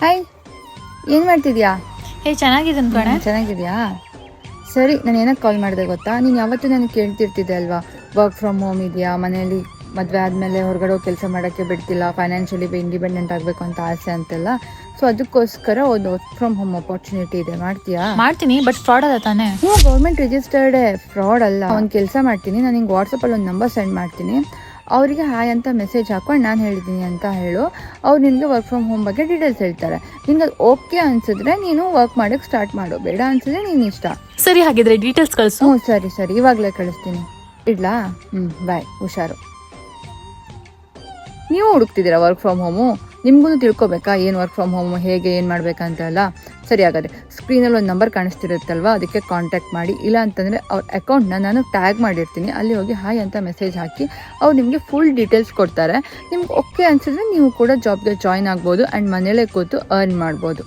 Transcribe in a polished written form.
Hi, ಏನು ಮಾಡ್ತಿದ್ಯಾ? ಚೆನ್ನಾಗಿದ್ದೀನಿ ಕಣೆ. ಚೆನ್ನಾಗಿದ್ಯಾ? ಸರಿ, ನಾನು ಏನಕ್ಕೆ ಕಾಲ್ ಮಾಡಿದೆ ಗೊತ್ತಾ? ನೀನು ಯಾವತ್ತೂ ನನಗೆ ಕೇಳ್ತಿರ್ತಿದ್ದೆ ಅಲ್ವಾ, ವರ್ಕ್ ಫ್ರಮ್ ಹೋಮ್ ಇದೆಯಾ, ಮನೆಯಲ್ಲಿ ಮದುವೆ ಆದಮೇಲೆ ಹೊರಗಡೆ ಹೋಗಿ ಕೆಲಸ ಮಾಡೋಕ್ಕೆ ಬಿಡ್ತಿಲ್ಲ, ಫೈನಾನ್ಷಿಯಲಿ ಇಂಡಿಪೆಂಡೆಂಟ್ ಆಗಬೇಕು ಅಂತ ಆಸೆ ಅಂತೆಲ್ಲ. ಸೊ ಅದಕ್ಕೋಸ್ಕರ ಒಂದು ವರ್ಕ್ ಫ್ರಮ್ ಹೋಮ್ ಅಪಾರ್ಚುನಿಟಿ ಇದೆ, ಮಾಡ್ತೀಯಾ? ಮಾಡ್ತೀನಿ, ಬಟ್ ಫ್ರಾಡ್ ಅದ ತಾನೇ? ಗೌರ್ಮೆಂಟ್ ರಿಜಿಸ್ಟರ್ಡೇ, ಫ್ರಾಡ್ ಅಲ್ಲ. ಒಂದು ಕೆಲಸ ಮಾಡ್ತೀನಿ, ನಾನು ನಿಂಗೆ ವಾಟ್ಸಪ್ಪಲ್ಲಿ ಒಂದು ನಂಬರ್ ಸೆಂಡ್ ಮಾಡ್ತೀನಿ. ಅವರಿಗೆ ಹಾಯ್ ಅಂತ ಮೆಸೇಜ್ ಹಾಕೊಂಡು ನಾನು ಹೇಳಿದ್ದೀನಿ ಅಂತ ಹೇಳು. ಅವ್ರು ನಿನಗೆ ವರ್ಕ್ ಫ್ರಮ್ ಹೋಮ್ ಬಗ್ಗೆ ಡೀಟೇಲ್ಸ್ ಹೇಳ್ತಾರೆ. ನಿನ್ಗೆ ಅದು ಓಕೆ ಅನಿಸಿದ್ರೆ ನೀನು ವರ್ಕ್ ಮಾಡೋಕ್ಕೆ ಸ್ಟಾರ್ಟ್ ಮಾಡು, ಬೇಡ ಅನಿಸಿದ್ರೆ ನೀನು ಇಷ್ಟ. ಸರಿ, ಹಾಗಿದ್ರೆ ಡೀಟೇಲ್ಸ್ ಕಳಿಸು. ಸರಿ, ಇವಾಗಲೇ ಕಳಿಸ್ತೀನಿ. ಇಡ್ಲಾ? ಬಾಯ್, ಹುಷಾರು. ನೀವು ಹುಡುಕ್ತಿದ್ದೀರಾ ವರ್ಕ್ ಫ್ರಮ್ ಹೋಮು? ನಿಮಗೂ ತಿಳ್ಕೊಬೇಕಾ ಏನು ವರ್ಕ್ ಫ್ರಮ್ ಹೋಮು, ಹೇಗೆ ಏನು ಮಾಡಬೇಕಂತೆಲ್ಲ? ಸರಿ, ಹಾಗಾದರೆ ಸ್ಕ್ರೀನಲ್ಲಿ ಒಂದು ನಂಬರ್ ಕಾಣಿಸ್ತಿರುತ್ತಲ್ವ, ಅದಕ್ಕೆ ಕಾಂಟ್ಯಾಕ್ಟ್ ಮಾಡಿ. ಇಲ್ಲ ಅಂತಂದರೆ ಅವ್ರ ಅಕೌಂಟ್ನ ನಾನು ಟ್ಯಾಗ್ ಮಾಡಿರ್ತೀನಿ, ಅಲ್ಲಿ ಹೋಗಿ ಹಾಯ್ ಅಂತ ಮೆಸೇಜ್ ಹಾಕಿ ಅವ್ರು ನಿಮಗೆ ಫುಲ್ ಡೀಟೇಲ್ಸ್ ಕೊಡ್ತಾರೆ. ನಿಮ್ಗೆ ಓಕೆ ಅನಿಸಿದ್ರೆ ನೀವು ಕೂಡ ಜಾಬ್ಗೆ ಜಾಯ್ನ್ ಆಗ್ಬೋದು ಆ್ಯಂಡ್ ಮನೇಲೇ ಕೂತು ಅರ್ನ್ ಮಾಡ್ಬೋದು.